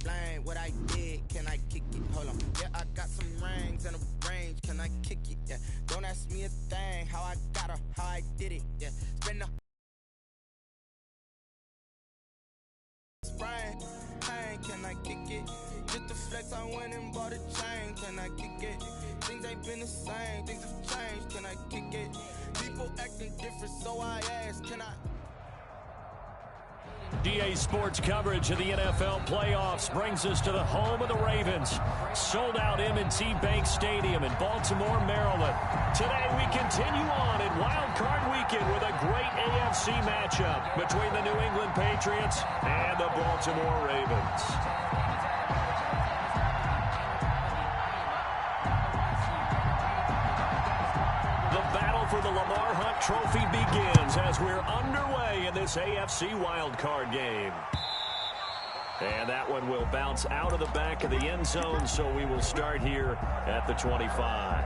explain what I did. Can I kick it? Hold on. Yeah, I got some rings and a range. Can I kick it? Yeah. Don't ask me a thing. How I got her, how I did it. Yeah. Spend the sprain. Pain. Can I kick it? Just the flex, I went and bought a chain. Can I kick it? Things ain't been the same. Things have changed. Can I kick it? People acting different, so I ask. Can I? DA Sports coverage of the NFL playoffs brings us to the home of the Ravens. Sold out M&T Bank Stadium in Baltimore, Maryland. Today we continue on in Wild Card Weekend with a great AFC matchup between the New England Patriots and the Baltimore Ravens. For the Lamar Hunt Trophy begins as we're underway in this AFC wildcard game. And that one will bounce out of the back of the end zone, so we will start here at the 25.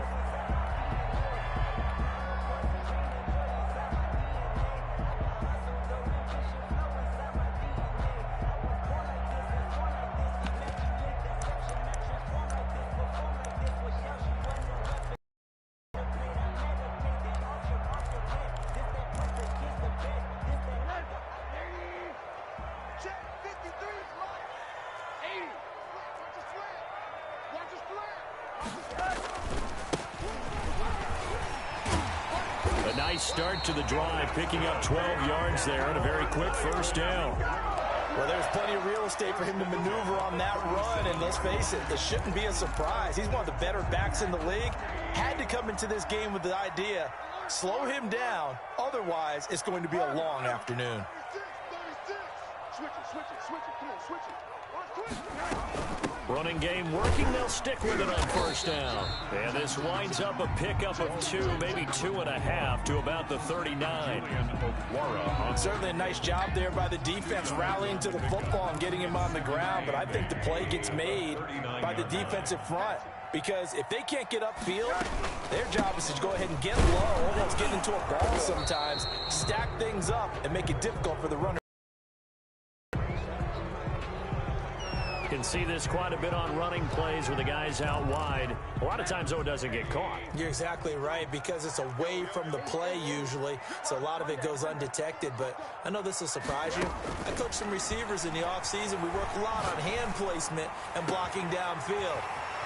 Start to the drive, picking up 12 yards there and a very quick first down. Well, there's plenty of real estate for him to maneuver on that run, and let's face it, this shouldn't be a surprise. He's one of the better backs in the league. Had to come into this game with the idea, slow him down, otherwise it's going to be a long afternoon. Running game working, they'll stick with it on first down. And this winds up a pickup of 2, maybe 2.5 to about the 39. Certainly a nice job there by the defense rallying to the football and getting him on the ground, but I think the play gets made by the defensive front. Because if they can't get upfield, their job is to go ahead and get low, almost get into a ball sometimes, stack things up, and make it difficult for the runner. Can see this quite a bit on running plays where the guy's out wide. A lot of times, though, it doesn't get caught. You're exactly right, because it's away from the play usually, so a lot of it goes undetected. But I know this will surprise you. I coach some receivers in the offseason. We work a lot on hand placement and blocking downfield.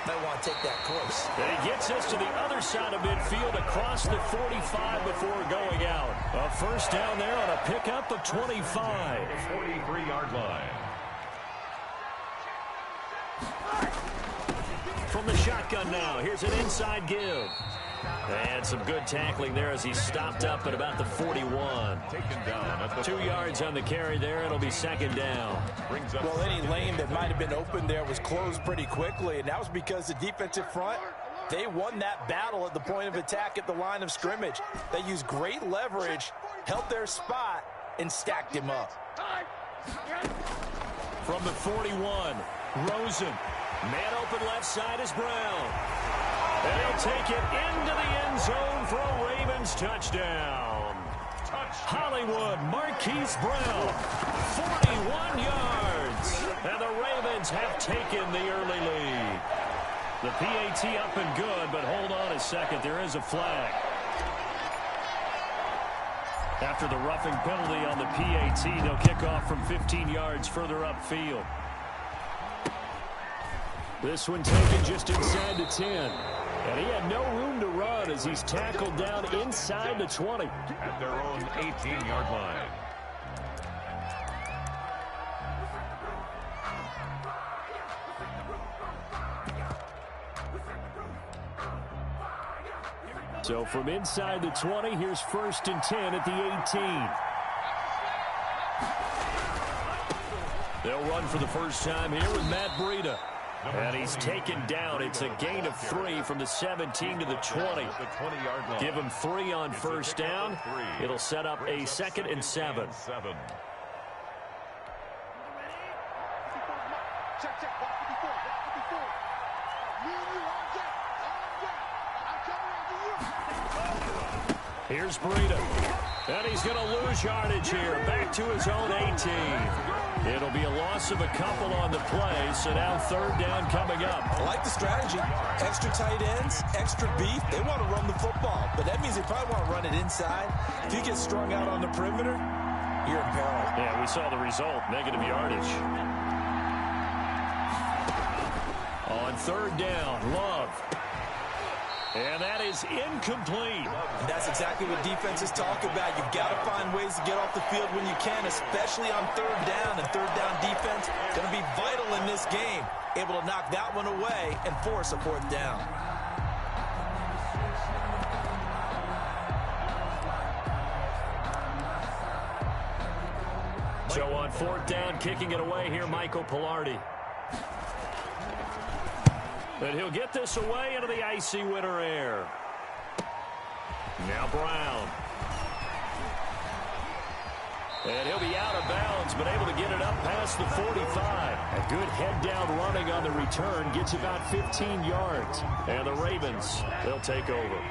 Might want to take that course. And he gets us to the other side of midfield across the 45 before going out. A first down there on a pickup of 25. 43-yard line. From the shotgun now, here's an inside give. And some good tackling there as he stopped up at about the 41. Taken down at the 2 yards on the carry there. It'll be second down. Well, any lane that might have been open there was closed pretty quickly, and that was because the defensive front, they won that battle at the point of attack at the line of scrimmage. They used great leverage, held their spot, and stacked him up. From the 41, Rosen. Man open left side is Brown. And he'll take it into the end zone for a Ravens touchdown. Hollywood Marquise Brown, 41 yards. And the Ravens have taken the early lead. The PAT up and good, but hold on a second. There is a flag. After the roughing penalty on the PAT, they'll kick off from 15 yards further upfield. This one taken just inside the 10. And he had no room to run as he's tackled down inside the 20. At their own 18-yard line. So from inside the 20, here's 1st and 10 at the 18. They'll run for the first time here with Matt Breida. And he's taken down. It's a gain of 3 from the 17 to the 20. Give him 3 on first down. It'll set up a 2nd and 7. Here's Breida. And he's going to lose yardage here. Back to his own 18. It'll be a loss of a couple on the play, so now third down coming up. I like the strategy. Extra tight ends, extra beef. They want to run the football, but that means they probably want to run it inside. If you get strung out on the perimeter, you're in peril. Yeah, we saw the result, negative yardage. On third down, Love. And that is incomplete. And that's exactly what defenses talk about. You've got to find ways to get off the field when you can, especially on third down. And third down defense going to be vital in this game. Able to knock that one away and force a fourth down. So on fourth down, kicking it away here, Michael Pilardi. But he'll get this away into the icy winter air. Now Brown. And he'll be out of bounds, but able to get it up past the 45. A good head-down running on the return. Gets about 15 yards. And the Ravens, they'll take over.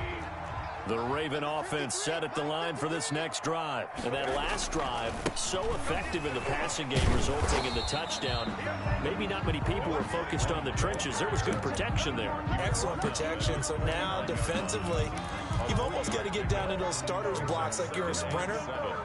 The Raven offense set at the line for this next drive. And that last drive, so effective in the passing game, resulting in the touchdown. Maybe not many people were focused on the trenches. There was good protection there. Excellent protection. So now, defensively, you've almost got to get down into those starters blocks like you're a sprinter.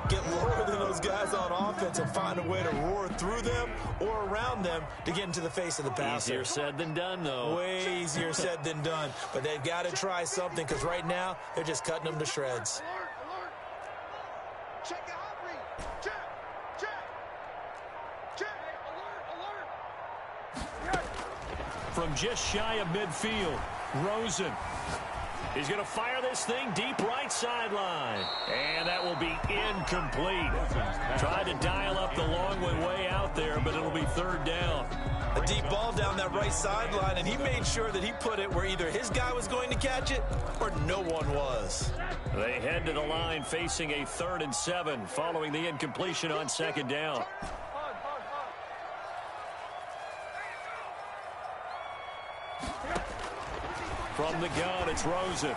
Get lower than those guys on offense and find a way to roar through them or around them to get into the face of the passer. Easier said than done, though. Way easier said than done. But they've got to try something because right now they're just cutting them to shreds. Alert! Check the hot read! Check! Alert! From just shy of midfield, Rosen. He's going to fire this thing deep right sideline. And that will be incomplete. Tried to dial up the long way out there, but it'll be third down. A deep ball down that right sideline, and he made sure that he put it where either his guy was going to catch it or no one was. They head to the line facing a 3rd and 7 following the incompletion on second down. From the gun, it's Rosen.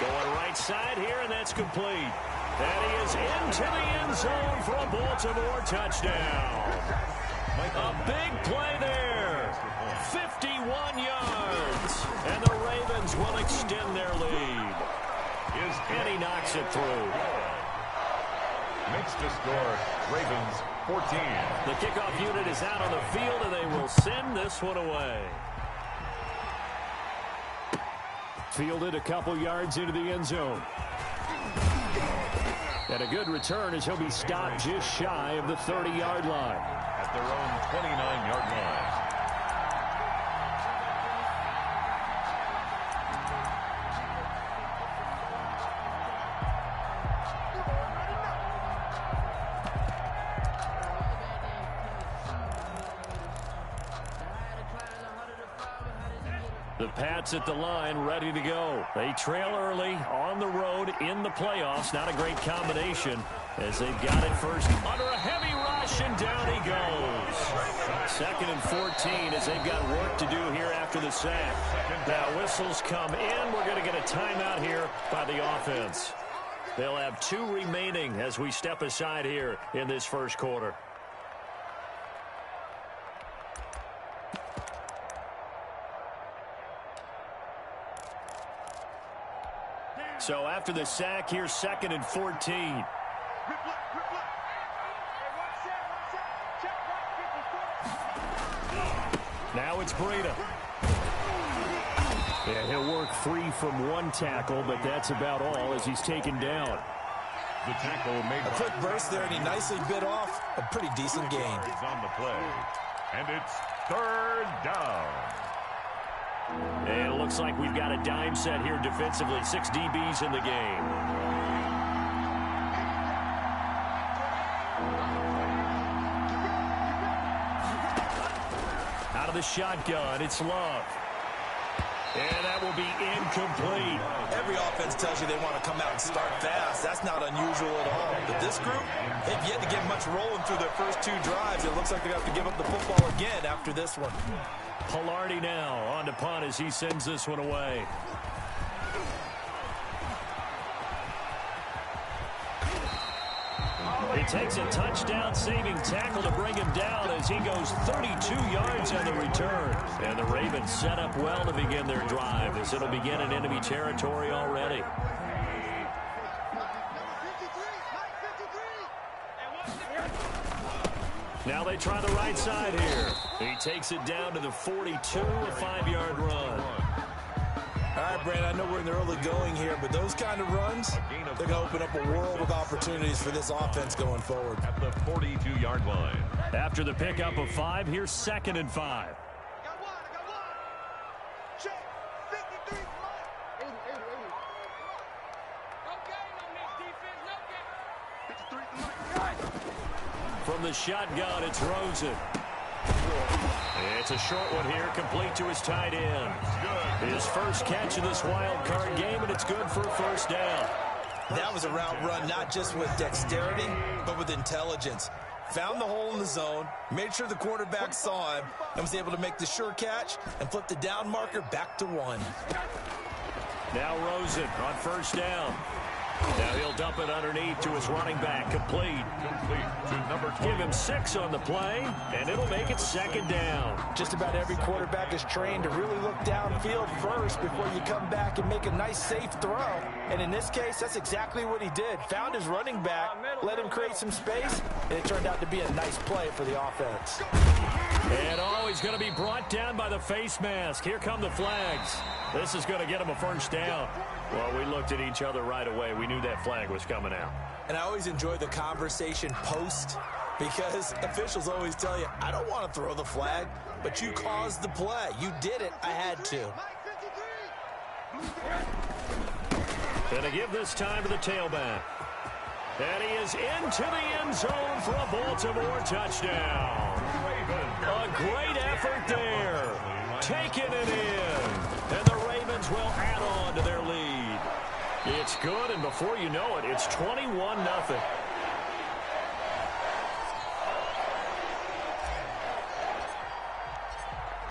Going right side here, and that's complete. And he is into the end zone for a Baltimore touchdown. A big play there. 51 yards. And the Ravens will extend their lead. And he knocks it through. Makes the score Ravens 14. The kickoff unit is out on the field, and they will send this one away. Fielded a couple yards into the end zone. And a good return as he'll be stopped just shy of the 30-yard line. At their own 29-yard line. The Pats at the line, ready to go. They trail early on the road in the playoffs. Not a great combination as they've got it first under a heavy rush, and down he goes. 2nd and 14 as they've got work to do here after the sack. Now whistles come in. We're going to get a timeout here by the offense. They'll have 2 remaining as we step aside here in this first quarter. So after the sack, here's 2nd and 14. Now it's Breida. Yeah, he'll work free from one tackle, but that's about all as he's taken down. The tackle made A quick burst there, and he nicely bit off a pretty decent gain. on the play. And it's 3rd down. And it looks like we've got a dime set here defensively. 6 DBs in the game. Out of the shotgun, it's Love. And that will be incomplete. Every offense tells you they want to come out and start fast. That's not unusual at all. But this group, they've yet to get much rolling through their first 2 drives. It looks like they're going to have to give up the football again after this one. Pilardi now on to punt as he sends this one away. it takes a touchdown-saving tackle to bring him down as he goes 32 yards on the return. And the Ravens set up well to begin their drive as it'll begin in enemy territory already. Now they try the right side here. He takes it down to the 42, a 5-yard run. All right, Brandon, I know we're in the early going here, but those kind of runs, they're going to open up a world of opportunities for this offense going forward. At the 42-yard line. After the pickup of 5, here's 2nd and 5. I got one. Check. 53. No gain on this defense. No gain. 53. From the shotgun, it's Rosen. It's a short one here, complete to his tight end. His first catch of this wild card game, and it's good for a first down. That was a route run, not just with dexterity, but with intelligence. Found the hole in the zone, made sure the quarterback saw him, and was able to make the sure catch and flip the down marker back to 1. Now Rosen on first down. Now he'll dump it underneath to his running back. Complete to number 20. Give him 6 on the play, and it'll make it 2nd down. Just about every quarterback is trained to really look downfield first before you come back and make a nice, safe throw. And in this case, that's exactly what he did. Found his running back, let him create some space, and it turned out to be a nice play for the offense. And he's going to be brought down by the face mask. Here come the flags. This is going to get him a first down. Well, we looked at each other right away. We knew that flag was coming out. And I always enjoy the conversation post because officials always tell you, I don't want to throw the flag, but you caused the play. You did it. I had to. Going to give this time to the tailback. And he is into the end zone for a Baltimore touchdown. A great effort there. Taking it in. And the Ravens will add on to their lead. It's good, and before you know it, it's 21-0.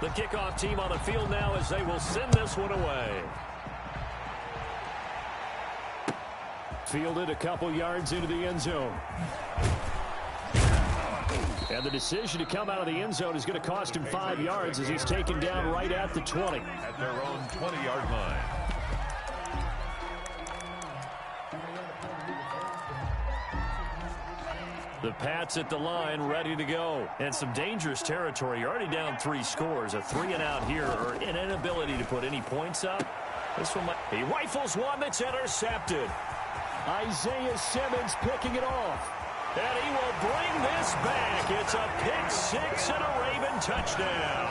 The kickoff team on the field now as they will send this one away. Fielded a couple yards into the end zone. And the decision to come out of the end zone is going to cost him 5 yards as he's taken down right at the 20. At their own 20-yard line. The Pats at the line, ready to go. And some dangerous territory. You're already down 3 scores. A 3-and-out here, or an inability to put any points up. This one he rifles one that's intercepted. Isaiah Simmons picking it off. And he will bring this back. It's a pick 6 and a Raven touchdown.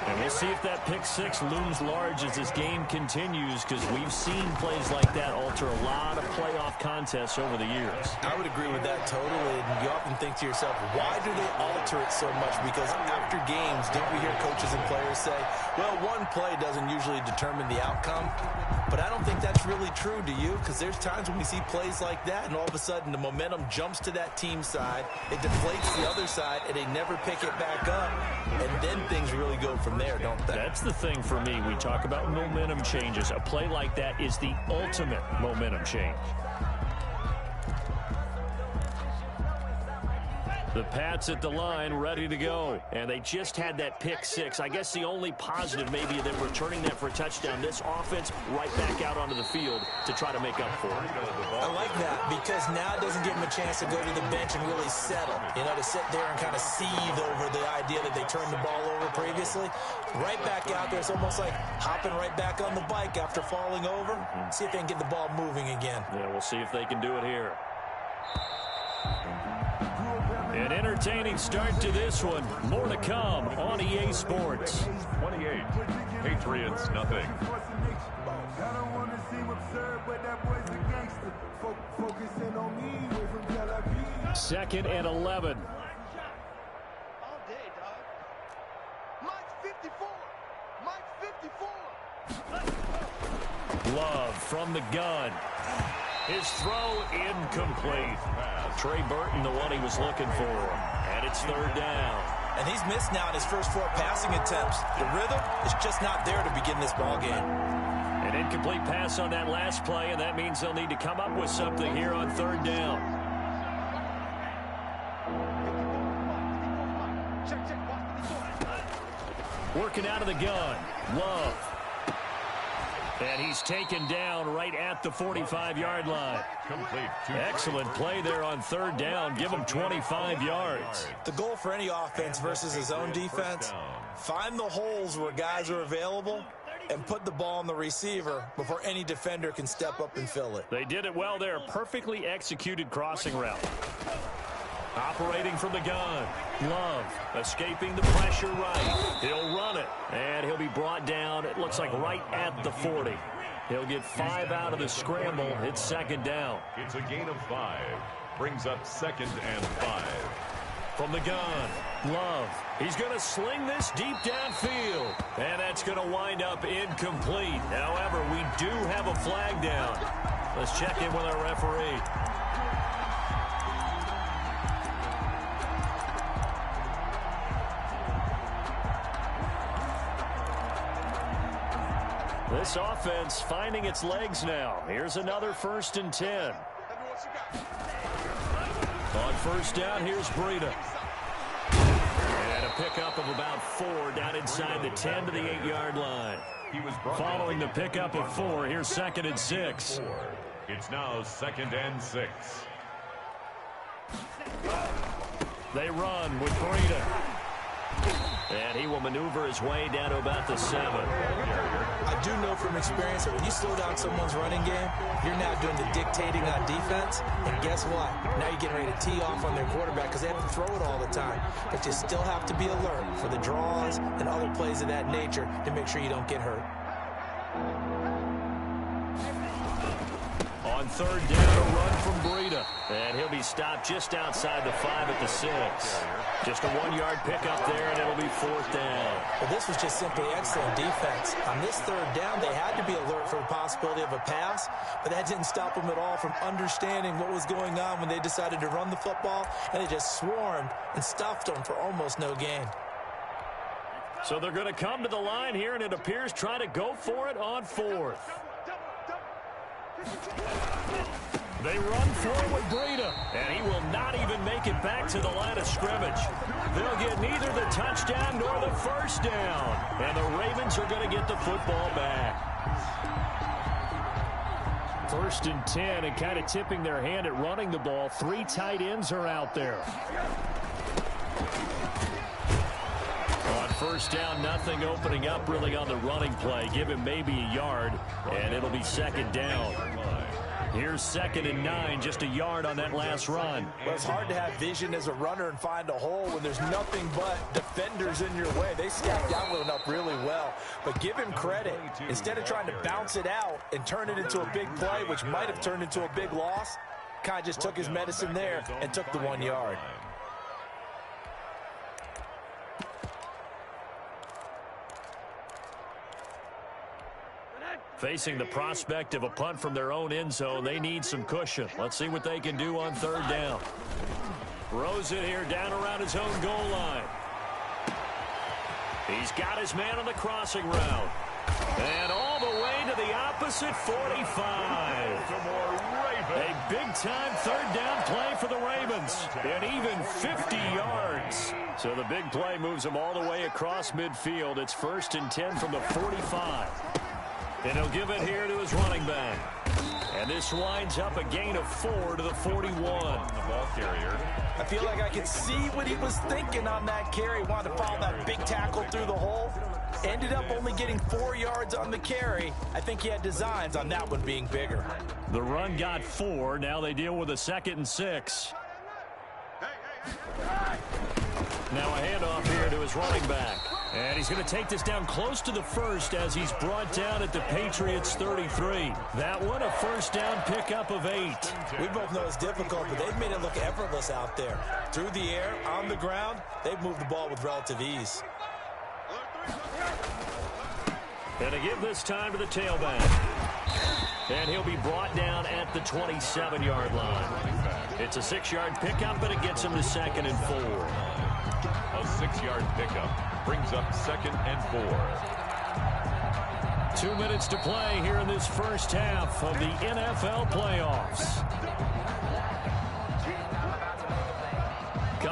And we'll see if that pick 6 looms large as this game continues, because we've seen plays like that alter a lot of playoff contests over the years. I would agree with that totally. And you often think to yourself, why do they alter it so much? Because after games, don't we hear coaches and players say, well, one play doesn't usually determine the outcome. But I don't think that's really true, do you? Because there's times when we see plays like that, and all of a sudden the momentum jumps to that team side, it deflates the other side, and they never pick it back up. And then things really go from there, don't they? That's the thing for me. We talk about momentum changes. A play like that is the ultimate momentum change. The Pats at the line, ready to go. And they just had that pick 6. I guess the only positive maybe them returning that for a touchdown. This offense right back out onto the field to try to make up for it. I like that, because now it doesn't give them a chance to go to the bench and really settle. You know, to sit there and kind of seethe over the idea that they turned the ball over previously. Right back out there, it's almost like hopping right back on the bike after falling over. See if they can get the ball moving again. Yeah, we'll see if they can do it here. An entertaining start to this one. More to come on EA Sports. 28. Patriots, nothing. Second and 11. All day, dog. Mike 54. Mike 54. Love from the gun. His throw incomplete. Trey Burton, the one he was looking for. And it's 3rd down. And he's missed now in his first 4 passing attempts. The rhythm is just not there to begin this ball game. An incomplete pass on that last play, and that means they'll need to come up with something here on 3rd down. Working out of the gun. Love. And he's taken down right at the 45-yard line. Complete. Excellent play there on third down. Give him 25 yards. The goal for any offense versus his own defense, find the holes where guys are available and put the ball on the receiver before any defender can step up and fill it. They did it well there. Perfectly executed crossing route. Operating from the gun. Love escaping the pressure right. He'll run it, and he'll be brought down, it looks like right at the 40. He'll get 5 out of the scramble. It's second down. It's a gain of 5. Brings up 2nd and 5. From the gun, Love. He's going to sling this deep downfield, and that's going to wind up incomplete. However, we do have a flag down. Let's check in with our referee. This offense finding its legs now. Here's another 1st and 10. On first down, here's Breida. And a pickup of about 4 down inside the 10 to the 8-yard line. Following the pickup of 4, here's 2nd and 6. It's now 2nd and 6. They run with Breida. And he will maneuver his way down to about the 7. I do know from experience that when you slow down someone's running game, you're now doing the dictating on defense. And guess what? Now you're getting ready to tee off on their quarterback because they have to throw it all the time. But you still have to be alert for the draws and other plays of that nature to make sure you don't get hurt. On third down, a run from Breida. And he'll be stopped just outside the 5 at the 6. Just a 1-yard pickup there, and it'll be 4th down. Well, this was just simply excellent defense. On this third down, they had to be alert for the possibility of a pass, but that didn't stop them at all from understanding what was going on when they decided to run the football, and they just swarmed and stuffed them for almost no gain. So they're going to come to the line here, and it appears try to go for it on 4th. They run forward Breida, and he will not even make it back to the line of scrimmage. They'll get neither the touchdown nor the first down, and the Ravens are going to get the football back. 1st and 10, and kind of tipping their hand at running the ball. 3 tight ends are out there. On first down, nothing opening up really on the running play. Give him maybe a yard, and it'll be 2nd down. Here's 2nd and 9, just a yard on that last run. Well, it's hard to have vision as a runner and find a hole when there's nothing but defenders in your way. They stacked Youngland up really well. But give him credit. Instead of trying to bounce it out and turn it into a big play, which might have turned into a big loss, kind of just took his medicine there and took the 1 yard. Facing the prospect of a punt from their own end zone, they need some cushion. Let's see what they can do on third down. Rosen here down around his own goal line. He's got his man on the crossing route. And all the way to the opposite 45. A big-time third down play for the Ravens. And even 50 yards. So the big play moves them all the way across midfield. It's 1st and 10 from the 45. And he'll give it here to his running back. And this winds up a gain of 4 to the 41. The ball carrier. I feel like I can see what he was thinking on that carry. Wanted to follow that big tackle through the hole. Ended up only getting 4 yards on the carry. I think he had designs on that one being bigger. The run got 4. Now they deal with a 2nd and 6. Now a handoff here to his running back. And he's going to take this down close to the 1st as he's brought down at the Patriots 33. That one a first down pickup of 8. We both know it's difficult, but they've made it look effortless out there. Through the air, on the ground, they've moved the ball with relative ease. And to give this time to the tailback. And he'll be brought down at the 27-yard line. It's a 6-yard pickup, but it gets him to 2nd and 4. A 6-yard pickup brings up 2nd and 4. 2 minutes to play here in this first half of the NFL playoffs.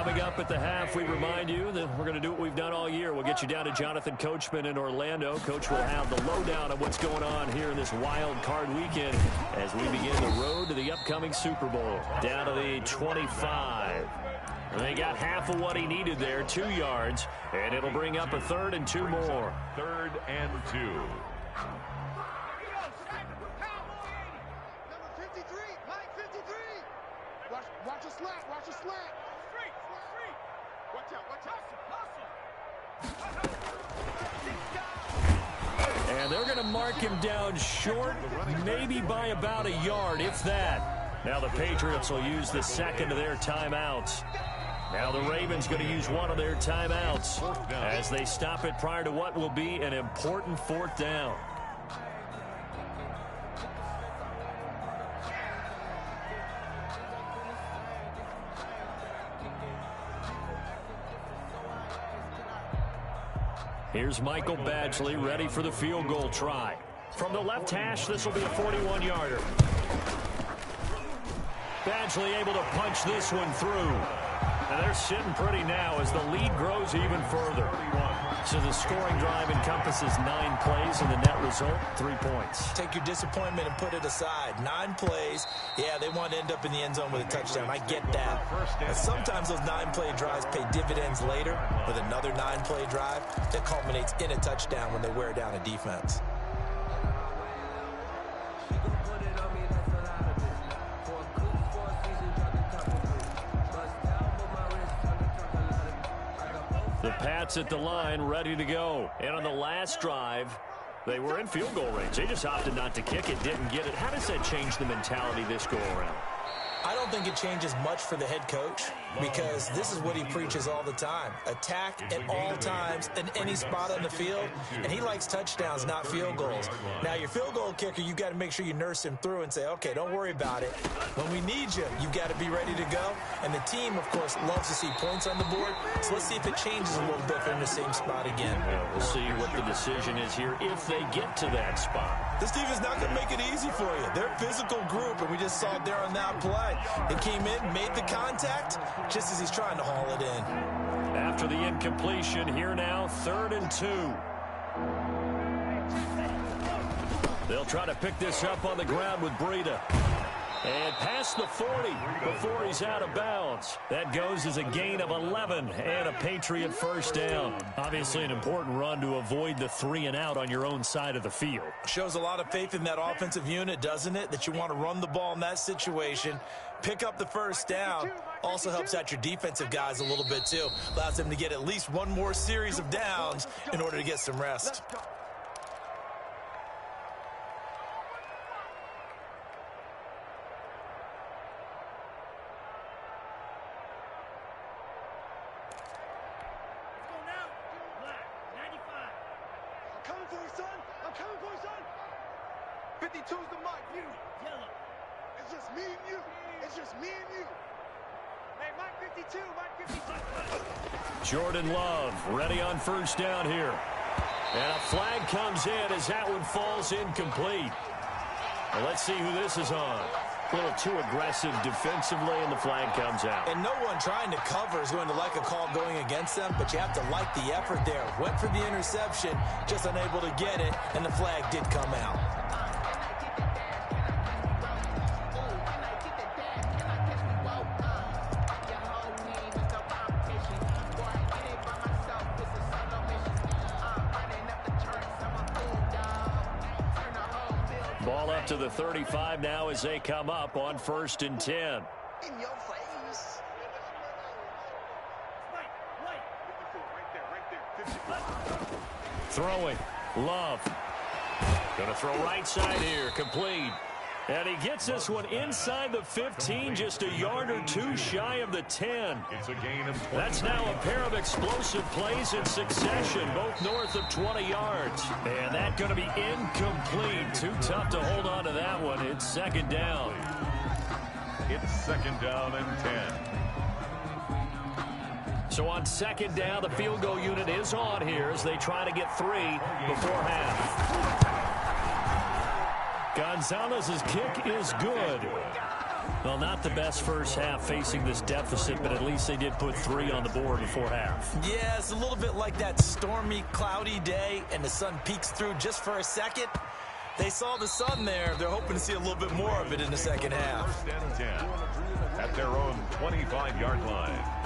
Coming up at the half, we remind you that we're going to do what we've done all year. We'll get you down to Jonathan Coachman in Orlando. Coach will have the lowdown of what's going on here in this wild card weekend as we begin the road to the upcoming Super Bowl. Down to the 25. And they got half of what he needed there, 2 yards, and it'll bring up a 3rd and 2 more. 3rd and 2. Number 53, Mike 53. Watch a slant, watch a slant. Watch out, watch out. And they're going to mark him down short, maybe by about a yard, if that. Now the Patriots will use the second of their timeouts. Now the Ravens going to use one of their timeouts as they stop it prior to what will be an important 4th down. Here's Michael Badgley ready for the field goal try. From the left hash, this will be a 41-yarder. Badgley able to punch this one through. And they're sitting pretty now as the lead grows even further. So the scoring drive encompasses 9 plays, and the net result, 3 points. Take your disappointment and put it aside. 9 plays. Yeah, they want to end up in the end zone with a touchdown. I get that. But sometimes those 9-play drives pay dividends later with another 9-play drive that culminates in a touchdown when they wear down a defense. The Pats at the line, ready to go. And on the last drive, they were in field goal range. They just opted not to kick it, didn't get it. How does that change the mentality this go around? I don't think it changes much for the head coach because this is what he preaches all the time. Attack at all times in any spot on the field, and he likes touchdowns, not field goals. Now, your field goal kicker, you've got to make sure you nurse him through and say, okay, don't worry about it. When we need you, you've got to be ready to go. And the team, of course, loves to see points on the board. So let's see if it changes a little bit if they're in the same spot again. Yeah, we'll see what the decision is here if they get to that spot. This team is not going to make it easy for you. They're a physical group, and we just saw it there on that play. They came in, made the contact, just as he's trying to haul it in. After the incompletion, here now, 3rd and 2. They'll try to pick this up on the ground with Breida. And past the 40 before he's out of bounds. That goes as a gain of 11 and a Patriot first down. Obviously an important run to avoid the 3 and out on your own side of the field. Shows a lot of faith in that offensive unit, doesn't it? That you want to run the ball in that situation. Pick up the first down. Also helps out your defensive guys a little bit too. Allows them to get at least one more series of downs in order to get some rest. Coming for you, son. I'm coming for you, son. 52's the mark. You. Yellow. It's just me and you. It's just me and you. Hey, Mike 52. Mike 52. Jordan Love ready on first down here. And a flag comes in as that one falls incomplete. Well, let's see who this is on. A little too aggressive defensively, and the flag comes out. And no one trying to cover is going to like a call going against them, but you have to like the effort there. Went for the interception, just unable to get it, and the flag did come out. Ball up to the 35 now as they come up on 1st and 10. In your face. Throwing. Love. Going to throw right side here. Complete. And he gets this one inside the 15, just a yard or 2 shy of the 10. It's a gain of 20. That's now a pair of explosive plays in succession, both north of 20 yards. And that's going to be incomplete. Too tough to hold on to that one. It's 2nd down. It's 2nd down and 10. So on 2nd down, the field goal unit is on here as they try to get 3 before half. Gonzalez's kick is good. Well, not the best first half facing this deficit, but at least they did put 3 on the board before half. Yeah, it's a little bit like that stormy, cloudy day, and the sun peeks through just for a second. They saw the sun there. They're hoping to see a little bit more of it in the second half. First and 10 at their own 25-yard line.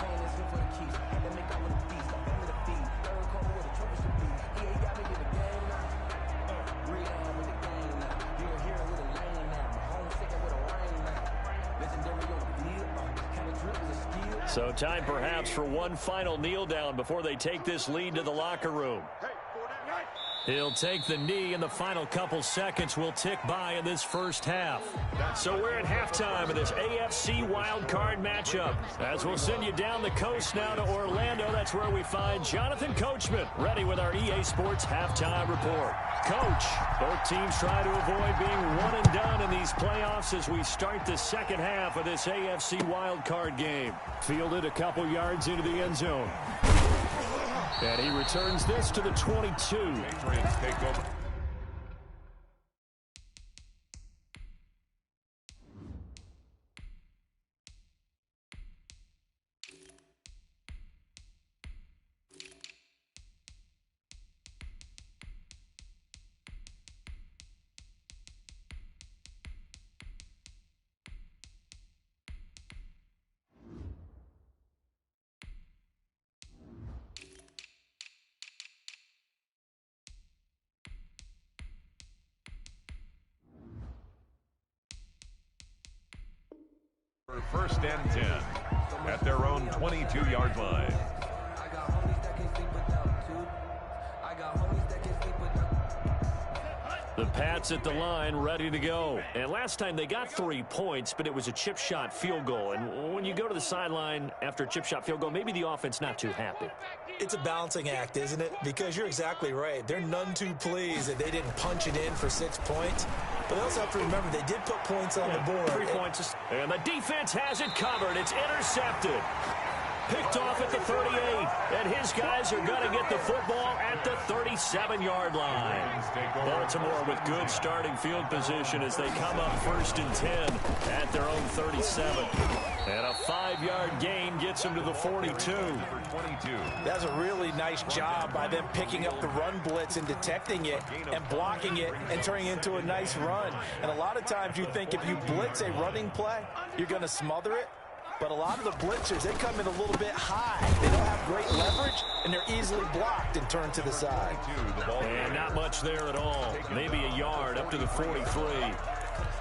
So time perhaps for one final kneel down before they take this lead to the locker room. He'll take the knee, and the final couple seconds will tick by in this first half. So we're at halftime of this AFC wildcard matchup. As we'll send you down the coast now to Orlando, that's where we find Jonathan Coachman, ready with our EA Sports halftime report. Coach, both teams try to avoid being one and done in these playoffs as we start the second half of this AFC wildcard game. Fielded a couple yards into the end zone. And he returns this to the 22. Patriots take over. First and 10 at their own 22-yard line. The Pats at the line, ready to go. And last time they got 3 points, but it was a chip shot field goal. And when you go to the sideline after a chip shot field goal, maybe the offense not too happy. It's a balancing act, isn't it? Because you're exactly right. They're none too pleased that they didn't punch it in for 6 points. But they also have to remember they did put points on the board. 3 points. And the defense has it covered. It's intercepted. Picked off at the 38. And his guys are going to get the football at the 37-yard line. Baltimore with good starting field position as they come up first and 10 at their own 37. And a 5-yard gain gets them to the 42. That's a really nice job by them picking up the run blitz and detecting it and blocking it and turning it into a nice run. And a lot of times you think if you blitz a running play, you're going to smother it. But a lot of the blitzers, they come in a little bit high. They don't have great leverage, and they're easily blocked and turned to the side. And not much there at all. Maybe a yard up to the 43.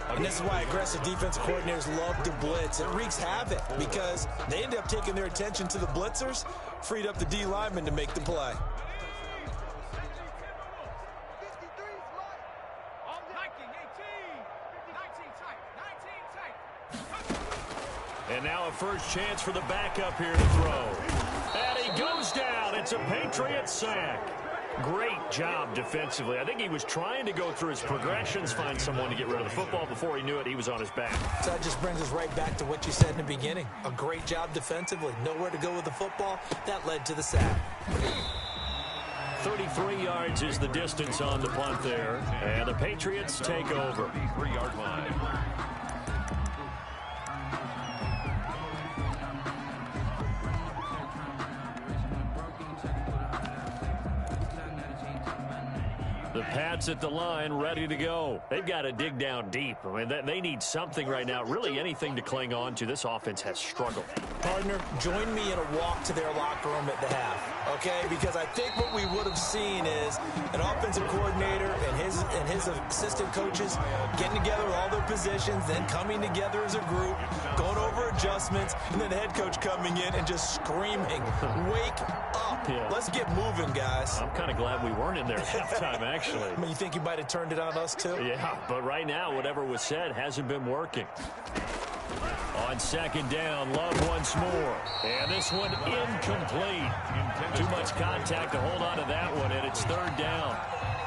And this is why aggressive defensive coordinators love to blitz. It wreaks havoc because they end up taking their attention to the blitzers, freed up the D lineman to make the play. And now a first chance for the backup here to throw. And he goes down. It's a Patriot sack. Great job defensively. I think he was trying to go through his progressions, find someone to get rid of the football. Before he knew it, he was on his back. So that just brings us right back to what you said in the beginning. A great job defensively. Nowhere to go with the football. That led to the sack. 33 yards is the distance on the punt there. And the Patriots take over. 33-yard line. The Pats at the line, ready to go. They've got to dig down deep. I mean, they need something right now, really anything to cling on to. This offense has struggled. Partner, join me in a walk to their locker room at the half, okay? Because I think what we would have seen is an offensive coordinator and his assistant coaches getting together with all their positions, then coming together as a group, going over adjustments, and then the head coach coming in and just screaming, "Wake up. Yeah. Let's get moving, guys." I'm kind of glad we weren't in there at halftime, actually. I mean, you think you might have turned it on us, too? Yeah, but right now, whatever was said hasn't been working. On second down, Love once more. And this one incomplete. Too much contact to hold on to that one, and it's third down.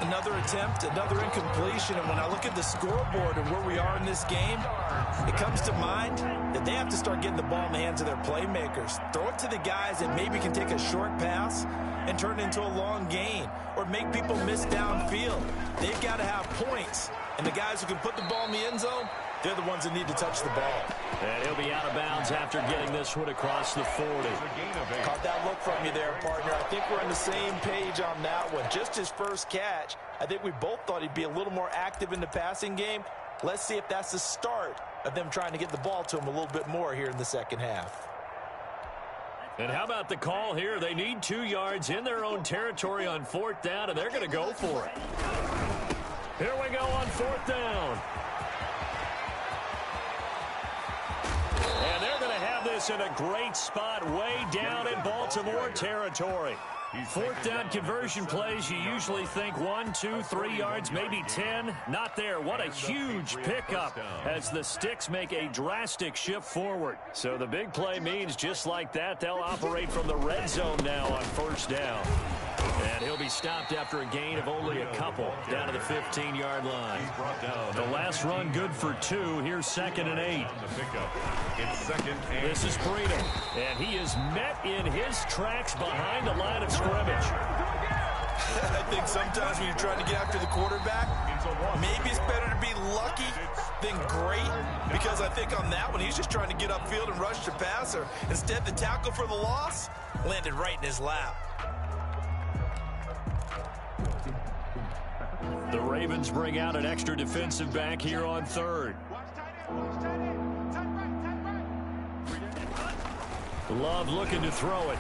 Another attempt, another incompletion, and when I look at the scoreboard and where we are in this game, it comes to mind that they have to start getting the ball in the hands of their playmakers. Throw it to the guys that maybe can take a short pass and turn it into a long gain or make people miss downfield. They've got to have points, and the guys who can put the ball in the end zone, they're the ones that need to touch the ball. And he'll be out of bounds after getting this one across the 40. Caught that look from you there, partner. I think we're on the same page on that one. Just his first catch, I think we both thought he'd be a little more active in the passing game. Let's see if that's the start of them trying to get the ball to him a little bit more here in the second half. And how about the call here? They need 2 yards in their own territory on 4th down, and they're going to go for it. Here we go on 4th down. And they're going to have this in a great spot way down in Baltimore territory. 4th down conversion plays, you usually think 1, 2, 3 yards, maybe 10. Not there. What a huge pickup as the Sticks make a drastic shift forward. So the big play means just like that, they'll operate from the red zone now on 1st down. And he'll be stopped after a gain of only a couple down to the 15-yard line. The last run good for 2. Here's 2nd and 8. This is Breeden, and he is met in his tracks behind the line of scrimmage. I think sometimes when you're trying to get after the quarterback, maybe it's better to be lucky than great, because I think on that one, he's just trying to get upfield and rush the passer. Instead, the tackle for the loss landed right in his lap. The Ravens bring out an extra defensive back here on 3rd. Love looking to throw it.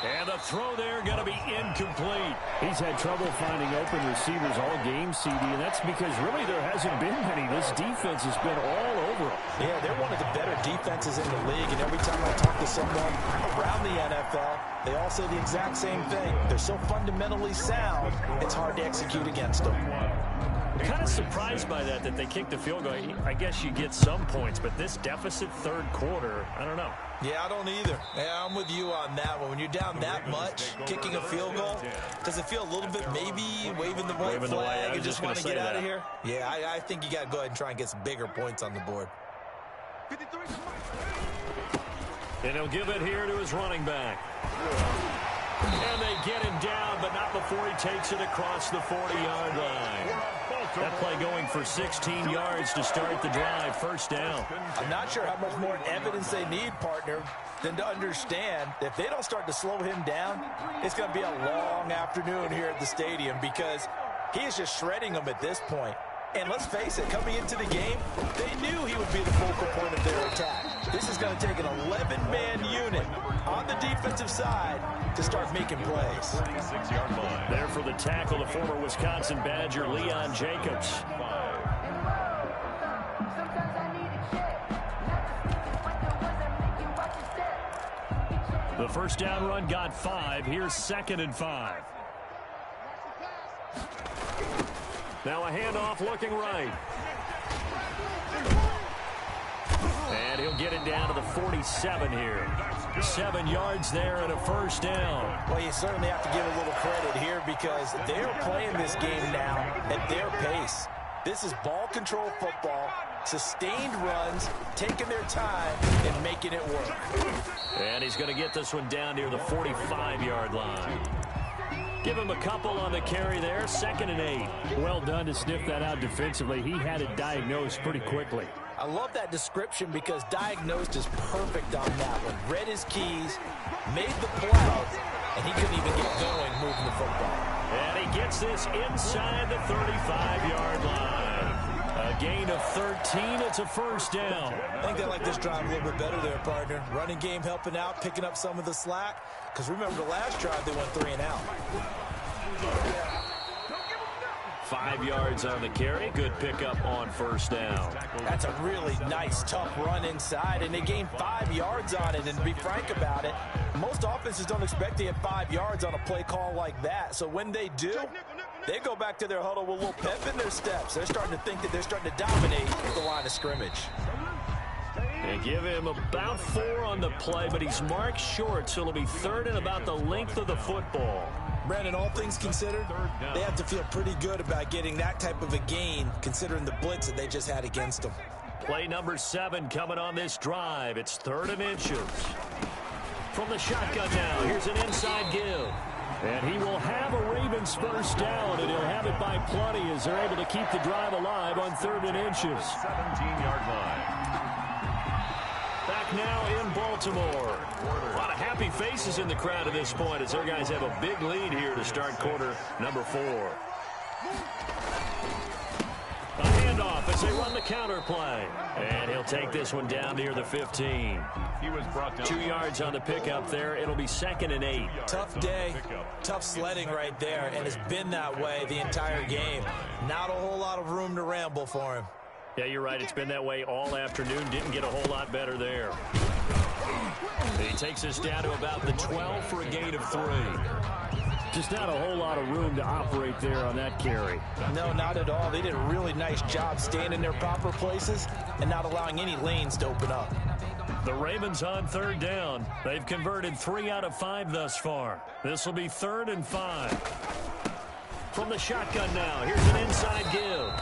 And the throw there going to be incomplete. He's had trouble finding open receivers all game, CD, and that's because really there hasn't been many. This defense has been all over them. Yeah, they're one of the better defenses in the league, and every time I talk to someone around the NFL, they all say the exact same thing. They're so fundamentally sound, it's hard to execute against them. Kind of surprised by that they kicked the field goal. I guess you get some points, but this deficit 3rd quarter, I don't know. Yeah, I don't either. Yeah, I'm with you on that one. When you're down that much, kicking a field goal, does it feel a little bit maybe waving the white flag and just want to get out of here? Yeah, I think you got to go ahead and try and get some bigger points on the board. And he'll give it here to his running back. And they get him down, but not before he takes it across the 40-yard line. That play going for 16 yards to start the drive. 1st down. I'm not sure how much more evidence they need, partner, than to understand that if they don't start to slow him down, it's going to be a long afternoon here at the stadium, because he is just shredding them at this point. And let's face it, coming into the game, they knew he would be the focal point of their attack. This is going to take an 11-man unit on the defensive side to start making plays. There for the tackle, the former Wisconsin Badger, Leon Jacobs. The 1st down run got 5. Here's 2nd and 5. Now a handoff looking right. And he'll get it down to the 47 here. 7 yards there and a 1st down. Well, you certainly have to give a little credit here, because they're playing this game now at their pace. This is ball control football, sustained runs, taking their time and making it work. And he's going to get this one down near the 45-yard line. Give him a couple on the carry there. 2nd and 8. Well done to sniff that out defensively. He had it diagnosed pretty quickly. I love that description, because diagnosed is perfect on that one. Read his keys, made the play, and he couldn't even get going moving the football. And he gets this inside the 35-yard line. A gain of 13. It's a 1st down. I think they like this drive a little bit better there, partner. Running game helping out, picking up some of the slack. Because remember, the last drive, they went 3 and out. 5 yards on the carry. Good pickup on 1st down. That's a really nice, tough run inside, and they gained 5 yards on it. And to be frank about it, most offenses don't expect to get 5 yards on a play call like that. So when they do, they go back to their huddle with a little pep in their steps. They're starting to think that they're starting to dominate the line of scrimmage. They give him about 4 on the play, but he's marked short, so it'll be 3rd and about the length of the football. Brandon, all things considered, they have to feel pretty good about getting that type of a gain, considering the blitz that they just had against them. Play number 7 coming on this drive. It's 3rd and inches. From the shotgun now, here's an inside give. And he will have a Ravens first down, and he'll have it by plenty as they're able to keep the drive alive on 3rd and inches. 17-yard line. Back now in Baltimore. A lot of happy faces in the crowd at this point as their guys have a big lead here to start quarter number 4. A handoff as they run the counter play. And he'll take this one down near the 15. He was brought down. 2 yards on the pickup there. It'll be 2nd and 8. Tough day, tough sledding right there, and it's been that way the entire game. Not a whole lot of room to ramble for him. Yeah, you're right. It's been that way all afternoon. Didn't get a whole lot better there. He takes us down to about the 12 for a gain of 3. Just not a whole lot of room to operate there on that carry. No, not at all. They did a really nice job staying in their proper places and not allowing any lanes to open up. The Ravens on 3rd down. They've converted 3 out of 5 thus far. This will be 3rd and 5. From the shotgun now, here's an inside give.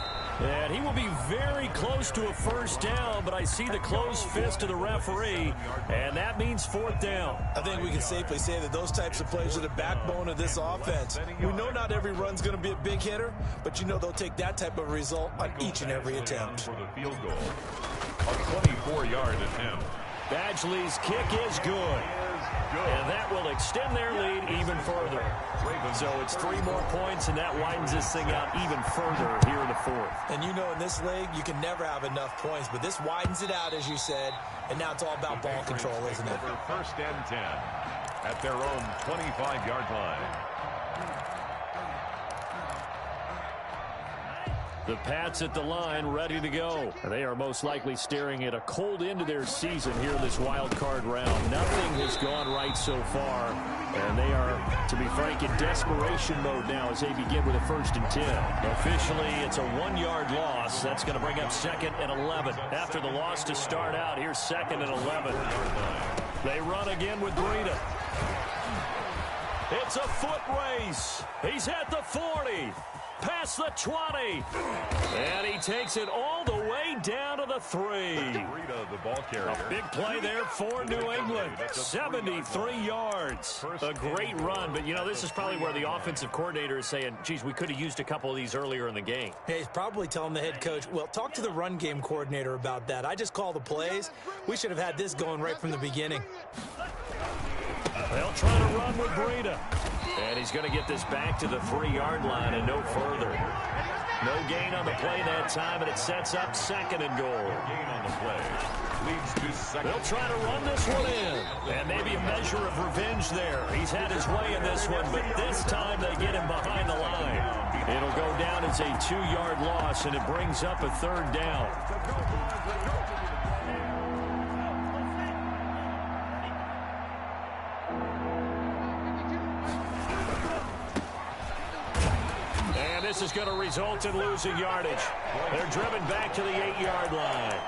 And he will be very close to a first down, but I see the closed fist of the referee, and that means 4th down. I think we can safely say that those types of plays are the backbone of this offense. We know not every run's going to be a big hitter, but you know they'll take that type of result on each and every attempt. For the field goal. A 24-yard attempt. Badgley's kick is good. And that will extend their lead even further. So it's 3 more points, and that widens this thing out even further here in the 4th. And you know in this league, you can never have enough points, but this widens it out, as you said, and now it's all about ball control, isn't it? For 1st and 10 at their own 25-yard line. The Pats at the line, ready to go. They are most likely staring at a cold end to their season here in this wild card round. Nothing has gone right so far, and they are, to be frank, in desperation mode now as they begin with a 1st and 10. Officially, it's a 1-yard loss. That's going to bring up 2nd and 11. After the loss to start out, here's 2nd and 11. They run again with Breida. It's a foot race. He's at the 40. Past the 20. And he takes it all the way down to the 3. The ball carrier. A big play there for New England. 73 yards. A great run. But, you know, this is probably where the offensive coordinator is saying, geez, we could have used a couple of these earlier in the game. Hey, he's probably telling the head coach, well, talk to the run game coordinator about that. I just call the plays. We should have had this going right from the beginning. They'll try to run with Breida. And he's going to get this back to the 3-yard line and no further. No gain on the play that time, and it sets up 2nd and goal. Gain on the play. Leads to 2nd. They'll try to run this one in. And maybe a measure of revenge there. He's had his way in this one, but this time they get him behind the line. It'll go down as a 2-yard loss, and it brings up a 3rd down. This is going to result in losing yardage. They're driven back to the 8-yard line.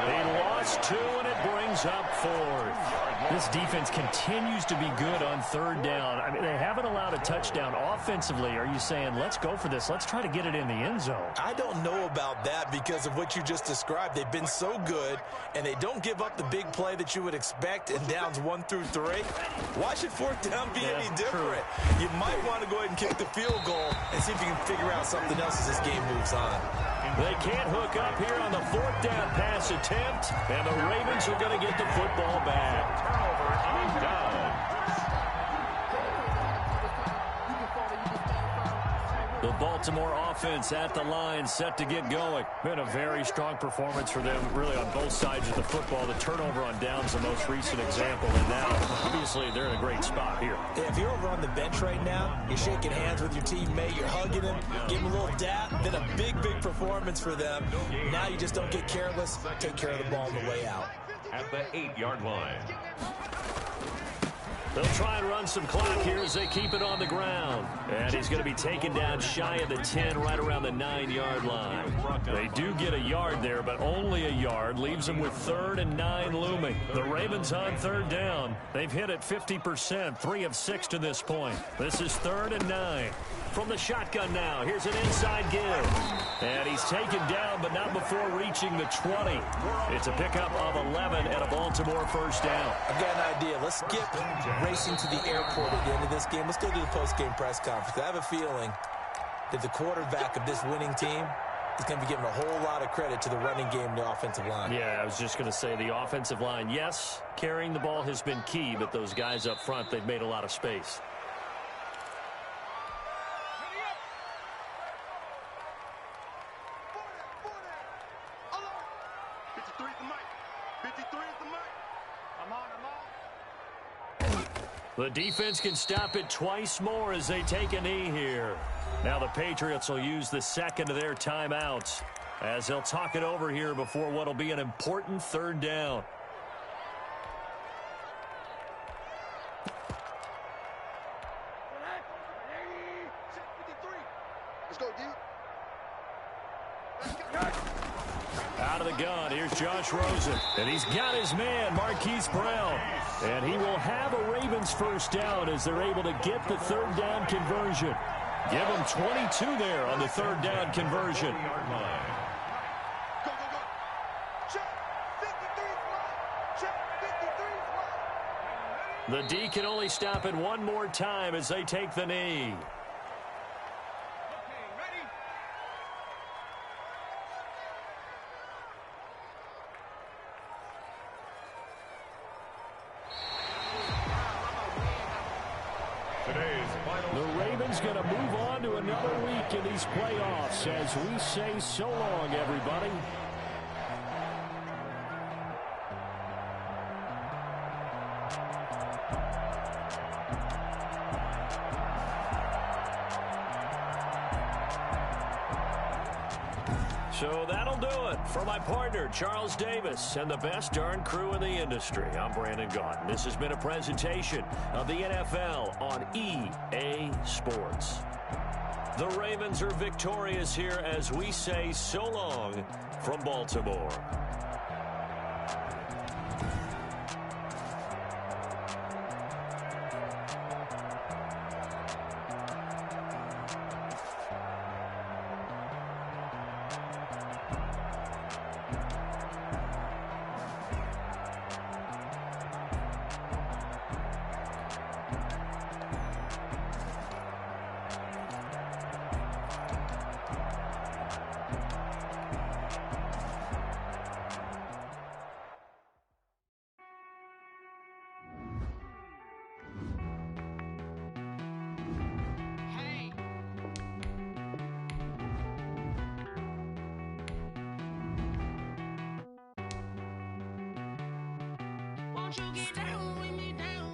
They lost 2, and it brings up 4th. This defense continues to be good on 3rd down. I mean, they haven't allowed a touchdown offensively. Are you saying, let's go for this? Let's try to get it in the end zone. I don't know about that because of what you just described. They've been so good, and they don't give up the big play that you would expect in downs 1 through 3. Why should 4th down be any different? True. You might want to go ahead and kick the field goal and see if you can figure out something else as this game moves on. They can't hook up here on the 4th down pass attempt, and the Ravens are going to get the football back. Turnover on down. The Baltimore offense at the line, set to get going. Been a very strong performance for them, really on both sides of the football. The turnover on downs, the most recent example, and now, obviously, they're in a great spot here. Yeah, if you're over on the bench right now, you're shaking hands with your teammate, you're hugging him, give him a little dap, then a big, big performance for them. Now you just don't get careless, take care of the ball on the way out. At the 8-yard line. They'll try and run some clock here as they keep it on the ground. And he's going to be taken down shy of the 10, right around the 9-yard line. They do get a yard there, but only a yard. Leaves them with 3rd and 9 looming. The Ravens on 3rd down. They've hit it 50%, 3 of 6 to this point. This is 3rd and 9. From the shotgun now, here's an inside give. And he's taken down, but not before reaching the 20. It's a pickup of 11 and a Baltimore first down. I've got an idea. Let's skip racing to the airport at the end of this game. Let's go to the post-game press conference. I have a feeling that the quarterback of this winning team is going to be giving a whole lot of credit to the running game and the offensive line. Yeah, I was just going to say the offensive line, yes, carrying the ball has been key, but those guys up front, they've made a lot of space. The defense can stop it twice more as they take a knee here. Now the Patriots will use the second of their timeouts as they'll talk it over here before what will be an important third down. Let's go, D. Out of the gun, here's Josh Rosen. And he's got his man, Marquise Brown. And he will have a Ravens first down as they're able to get the third down conversion. Give him 22 there on the third down conversion. Go, go, go. Check. 53 flat. Check. 53 flat. The D can only stop it one more time as they take the knee. The Ravens going to move on to another week in these playoffs as we say so long, everybody. So that'll do it for my partner, Charles Davis, and the best darn crew in the industry. I'm Brandon Gaudin. This has been a presentation of the NFL on EA Sports. The Ravens are victorious here as we say so long from Baltimore. Won't you get down with me down?